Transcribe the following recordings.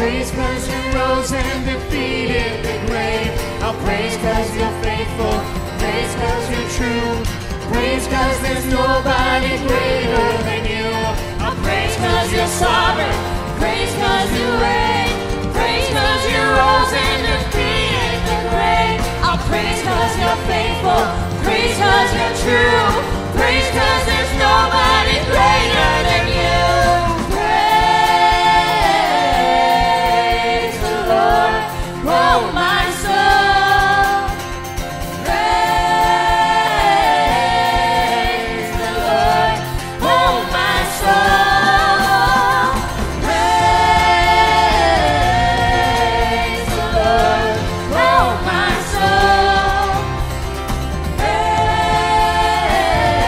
praise cause you rose and defeated the grave. I'll praise cause you're faithful, praise cause you're true, praise cause there's nobody greater than you. I'll praise cause you're sovereign, praise cause you reign, praise cause you rose and defeated the grave. I'll praise cause you're faithful, praise cause you're true, praise cause there's nobody greater than you. Praise the Lord, oh my soul. Praise the Lord, oh my soul. Praise the Lord, oh my soul. Praise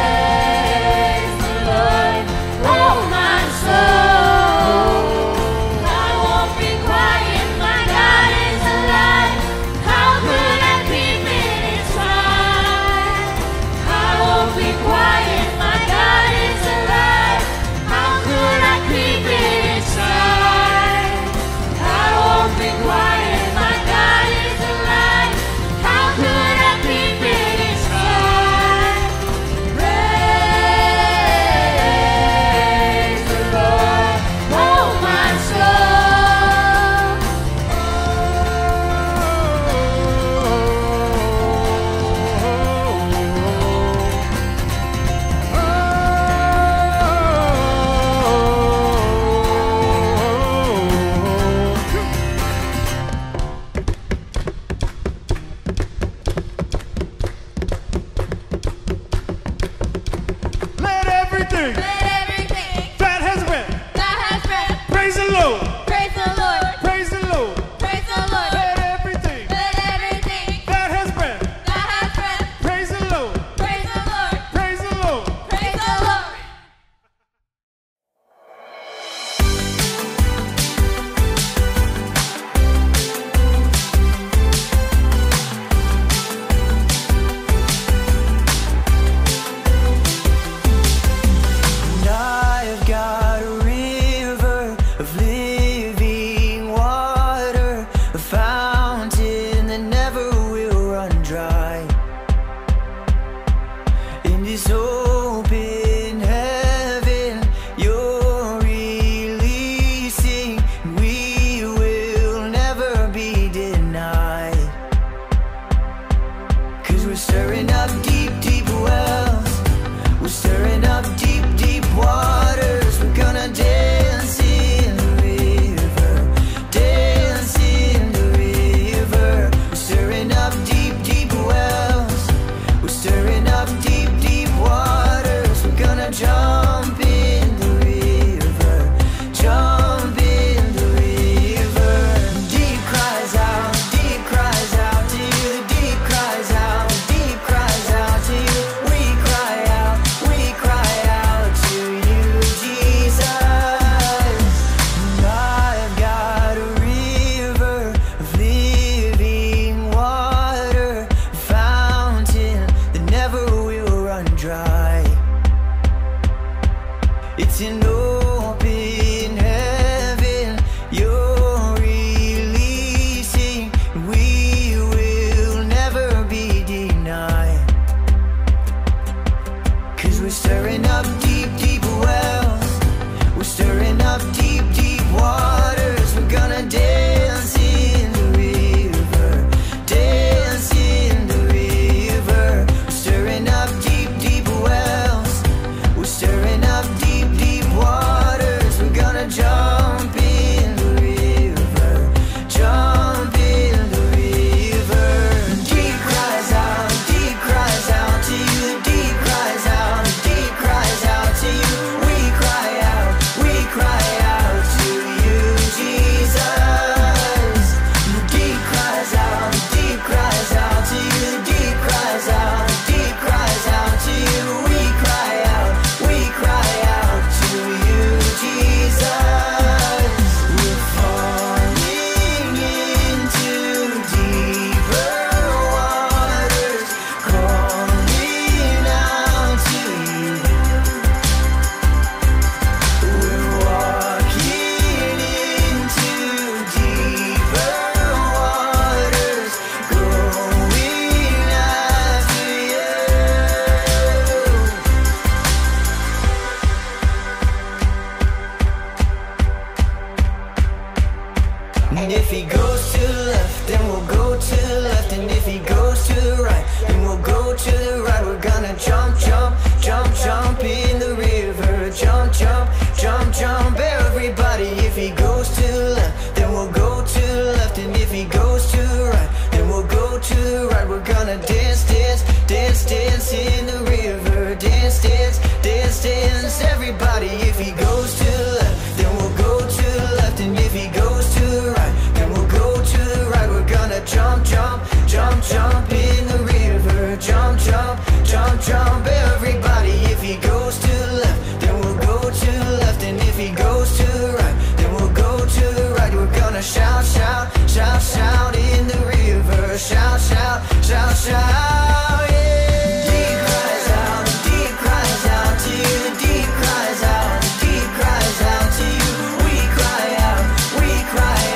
And if he goes to the left, then we'll go to the left. And if he goes to the right, then we'll go to the right. We're gonna jump, jump, jump, jump in the river. Jump, jump, jump, jump, everybody. If he goes to the left, then we'll go to the left. And if he goes to the right, then we'll go to the right. We're gonna dance, dance, dance, dance in the river. Dance, dance, dance, dance, everybody. If he goes to the left, then we'll go to the left. And if he goes to the right, then we'll go to the right. We're gonna jump, jump, jump, jump in the river. Jump, jump, jump, jump, everybody. If he goes to the left, then we'll go to the left. And if he goes to the right, then we'll go to the right. We're gonna shout, shout, shout, shout in the river. Shout, shout, shout, shout, yeah. Deep cries out, deep cries out to you. Deep cries out, deep cries out to you. We cry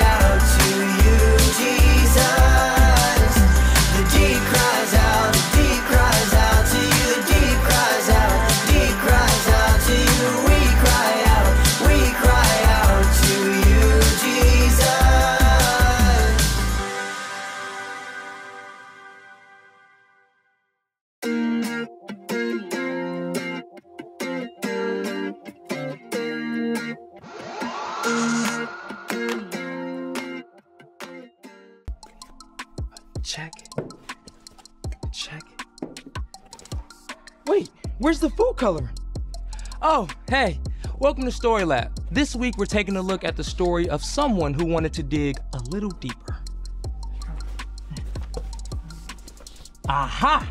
out to you, Jesus. The deep cries out to you. The deep cries out to you. We cry out to you, Jesus. Check. Check. Wait, where's the food color? Oh, hey, welcome to Story Lab. This week we're taking a look at the story of someone who wanted to dig a little deeper. Aha!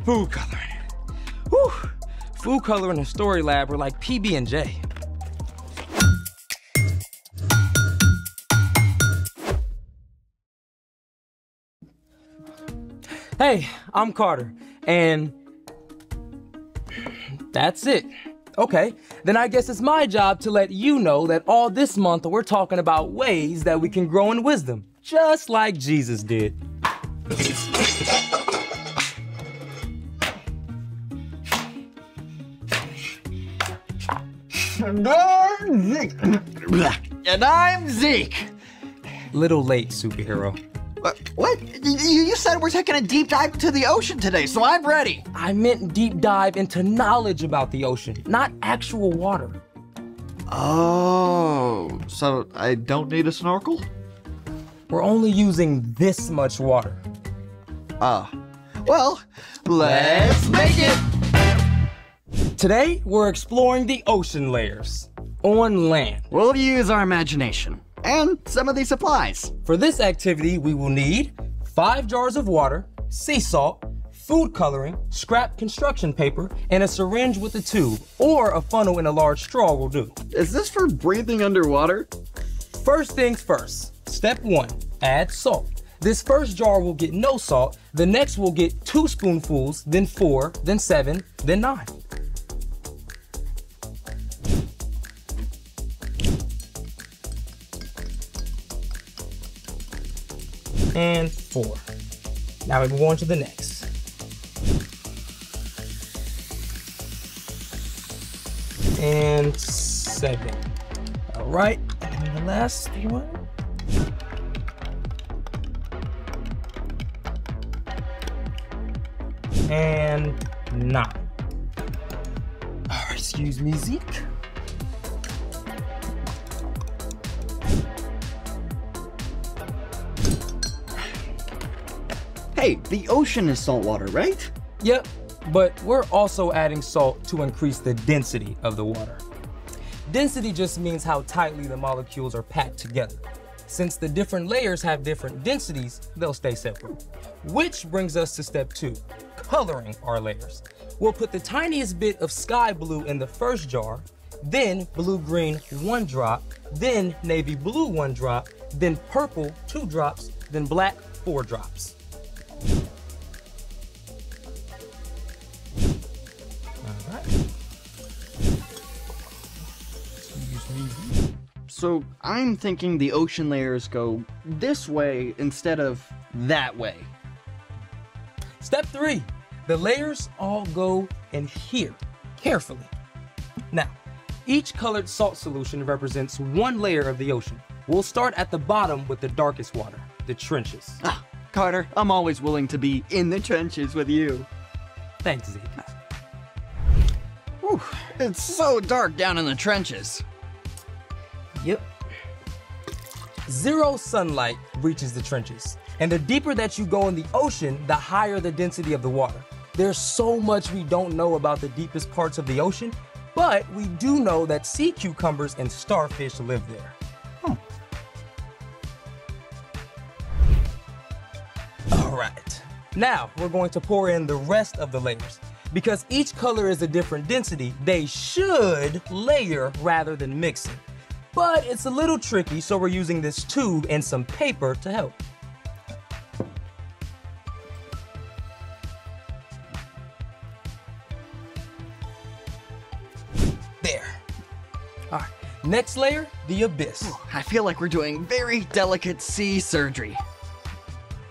Food coloring. Whew. Food coloring and Story Lab are like PB&J. Hey, I'm Carter, and that's it. Okay, then I guess it's my job to let you know that all this month we're talking about ways that we can grow in wisdom, just like Jesus did. And I'm Zeke. Little late, superhero. What? You said we're taking a deep dive into the ocean today, so I'm ready. I meant deep dive into knowledge about the ocean, not actual water. Oh, so I don't need a snorkel? We're only using this much water. Well, let's make it. Today, we're exploring the ocean layers on land. We'll use our imagination and some of these supplies. For this activity, we will need 5 jars of water, sea salt, food coloring, scrap construction paper, and a syringe with a tube, or a funnel in a large straw will do. Is this for breathing underwater? First things first. Step 1, add salt. This first jar will get no salt, the next will get 2 spoonfuls, then 4, then 7, then 9. And 4. Now we move on to the next. And 7. All right, and the last one. And 9. Oh, excuse me, Zeke. Hey, the ocean is saltwater, right? Yep, but we're also adding salt to increase the density of the water. Density just means how tightly the molecules are packed together. Since the different layers have different densities, they'll stay separate. Which brings us to step 2, coloring our layers. We'll put the tiniest bit of sky blue in the first jar, then blue-green 1 drop, then navy blue 1 drop, then purple 2 drops, then black 4 drops. So I'm thinking the ocean layers go this way instead of that way. Step 3, the layers all go in here, carefully. Now, Each colored salt solution represents one layer of the ocean. We'll start at the bottom with the darkest water, the trenches. Carter, I'm always willing to be in the trenches with you. Thanks, Zeke. Whew, it's so dark down in the trenches. Yep. Zero sunlight reaches the trenches. And the deeper that you go in the ocean, the higher the density of the water. There's so much we don't know about the deepest parts of the ocean, but we do know that sea cucumbers and starfish live there. All right. Now we're going to pour in the rest of the layers. Because each color is a different density, they should layer rather than mixing. But it's a little tricky, so we're using this tube and some paper to help. There. All right, next layer, the abyss. I feel like we're doing very delicate sea surgery.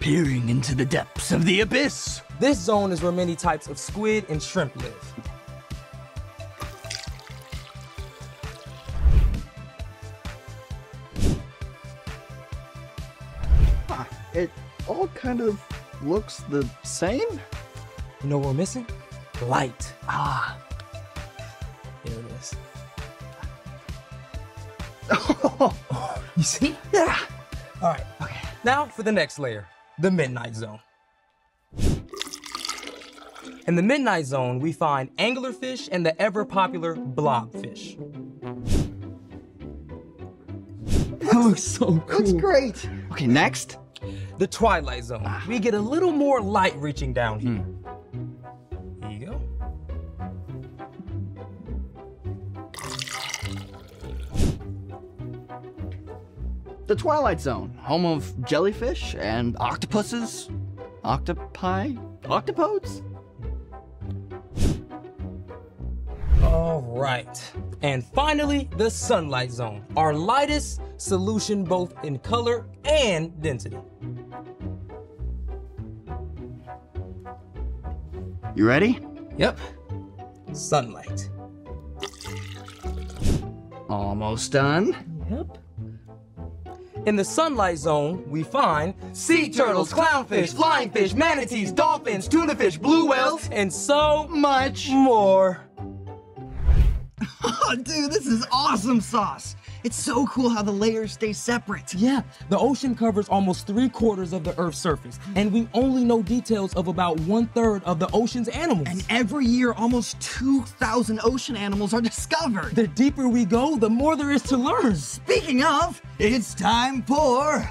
Peering into the depths of the abyss. This zone is where many types of squid and shrimp live. It all kind of looks the same. You know what we're missing? Light. Ah. Here it is. Oh, You see? yeah. All right, okay. Now for the next layer, the midnight zone. In the midnight zone, we find anglerfish and the ever-popular blobfish. That looks so cool. That's great. Okay, next. The twilight zone. We get a little more light reaching down here. Here you go. The Twilight Zone, home of jellyfish and octopuses, octopi, octopodes? All right. And finally, the sunlight zone, our lightest solution both in color and density. You ready? Yep. Sunlight. Almost done. Yep. In the sunlight zone, we find sea turtles, clownfish, flying fish, manatees, dolphins, tuna fish, blue whales, and so Much. more. Oh, dude, this is awesome sauce. It's so cool how the layers stay separate. Yeah, the ocean covers almost 3/4 of the Earth's surface, and we only know details of about 1/3 of the ocean's animals. And every year, almost 2,000 ocean animals are discovered. The deeper we go, the more there is to learn. Speaking of, it's time for...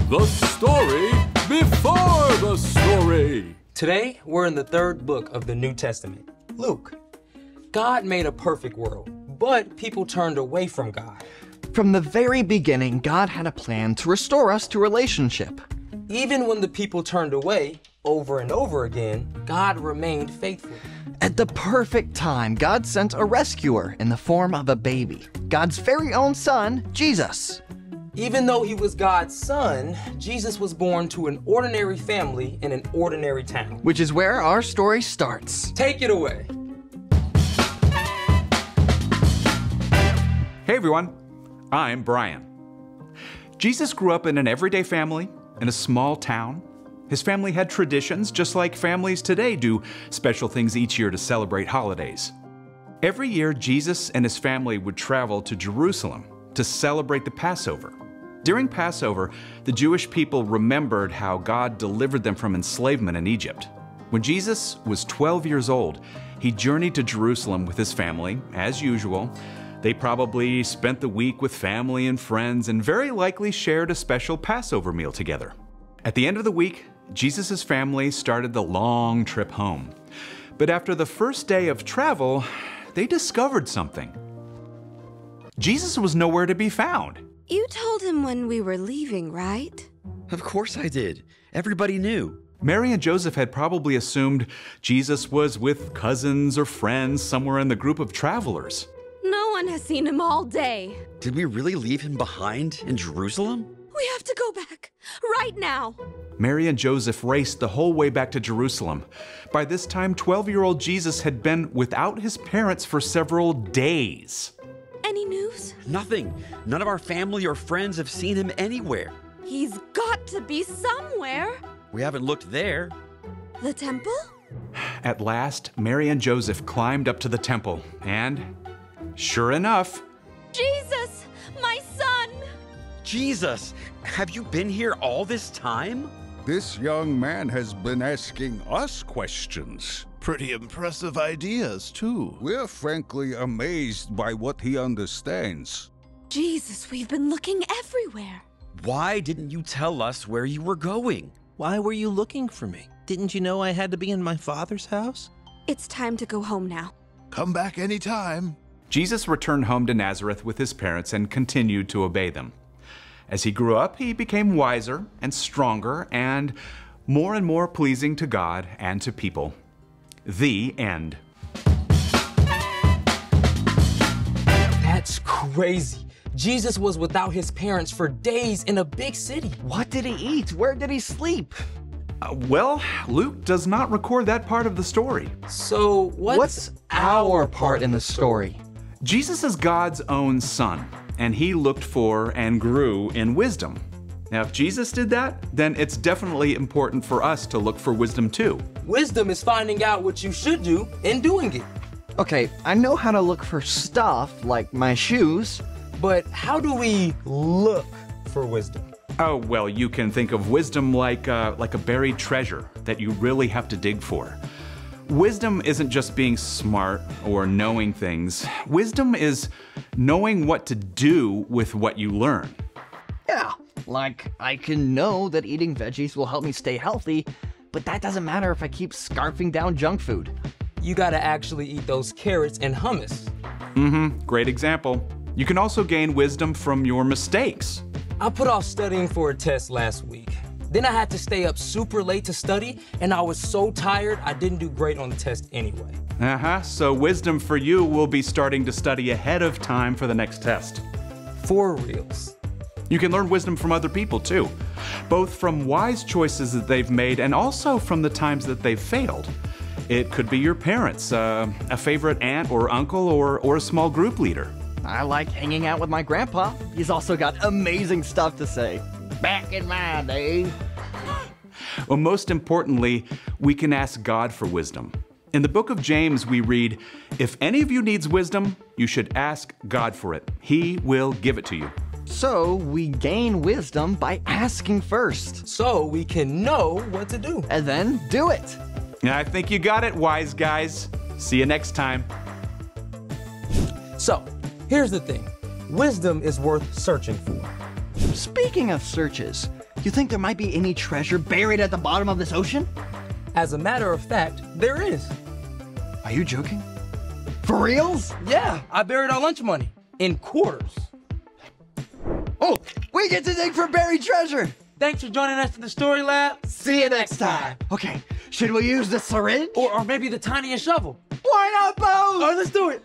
The story before the story. Today, we're in the 3rd book of the New Testament, Luke. God made a perfect world, but people turned away from God. From the very beginning, God had a plan to restore us to relationship. Even when the people turned away, over and over again, God remained faithful. At the perfect time, God sent a rescuer in the form of a baby, God's very own son, Jesus. Even though he was God's son, Jesus was born to an ordinary family in an ordinary town. Which is where our story starts. Take it away. Hey everyone, I'm Brian. Jesus grew up in an everyday family in a small town. His family had traditions just like families today do special things each year to celebrate holidays. Every year, Jesus and his family would travel to Jerusalem to celebrate the Passover. During Passover, the Jewish people remembered how God delivered them from enslavement in Egypt. When Jesus was 12 years old, he journeyed to Jerusalem with his family, as usual. They probably spent the week with family and friends and very likely shared a special Passover meal together. At the end of the week, Jesus' family started the long trip home. But after the first day of travel, they discovered something. Jesus was nowhere to be found. You told him when we were leaving, right? Of course I did. Everybody knew. Mary and Joseph had probably assumed Jesus was with cousins or friends somewhere in the group of travelers. No one has seen him all day. Did we really leave him behind in Jerusalem? We have to go back, right now. Mary and Joseph raced the whole way back to Jerusalem. By this time, 12-year-old Jesus had been without his parents for several days. Any news? Nothing. None of our family or friends have seen him anywhere. He's got to be somewhere. We haven't looked there. The temple? At last, Mary and Joseph climbed up to the temple, and sure enough, Jesus, my son! Jesus, have you been here all this time? This young man has been asking us questions. Pretty impressive ideas, too. We're frankly amazed by what he understands. Jesus, we've been looking everywhere. Why didn't you tell us where you were going? Why were you looking for me? Didn't you know I had to be in my father's house? It's time to go home now. Come back anytime. Jesus returned home to Nazareth with his parents and continued to obey them. As he grew up, he became wiser and stronger and more pleasing to God and to people. The end. That's crazy. Jesus was without his parents for days in a big city. What did he eat? Where did he sleep? Well, Luke does not record that part of the story. So what's our part in the story? Jesus is God's own son, and he looked for and grew in wisdom. Now, if Jesus did that, then it's definitely important for us to look for wisdom too. Wisdom is finding out what you should do and doing it. Okay, I know how to look for stuff, like my shoes. But how do we look for wisdom? Oh, well, you can think of wisdom like a buried treasure that you really have to dig for. Wisdom isn't just being smart or knowing things. Wisdom is knowing what to do with what you learn. Yeah, like I can know that eating veggies will help me stay healthy, but that doesn't matter if I keep scarfing down junk food. You gotta actually eat those carrots and hummus. Great example. You can also gain wisdom from your mistakes. I put off studying for a test last week. Then I had to stay up super late to study, and I was so tired I didn't do great on the test anyway. So wisdom for you will be starting to study ahead of time for the next test. For reals. You can learn wisdom from other people too, both from wise choices that they've made and also from the times that they've failed. It could be your parents, a favorite aunt or uncle, or a small group leader. I like hanging out with my grandpa. He's also got amazing stuff to say. Back in my day. Well, most importantly, we can ask God for wisdom. In the book of James, we read, "If any of you needs wisdom, you should ask God for it. He will give it to you." So we gain wisdom by asking first. So we can know what to do. And then do it. I think you got it, wise guys. See you next time. So, here's the thing. Wisdom is worth searching for. Speaking of searches, you think there might be any treasure buried at the bottom of this ocean? As a matter of fact, there is. Are you joking? For reals? Yeah, I buried our lunch money in quarters. Oh, we get to dig for buried treasure. Thanks for joining us for the Story Lab. See you next time. Okay, should we use the syringe? Or maybe the tiniest shovel. Why not both? All right, let's do it.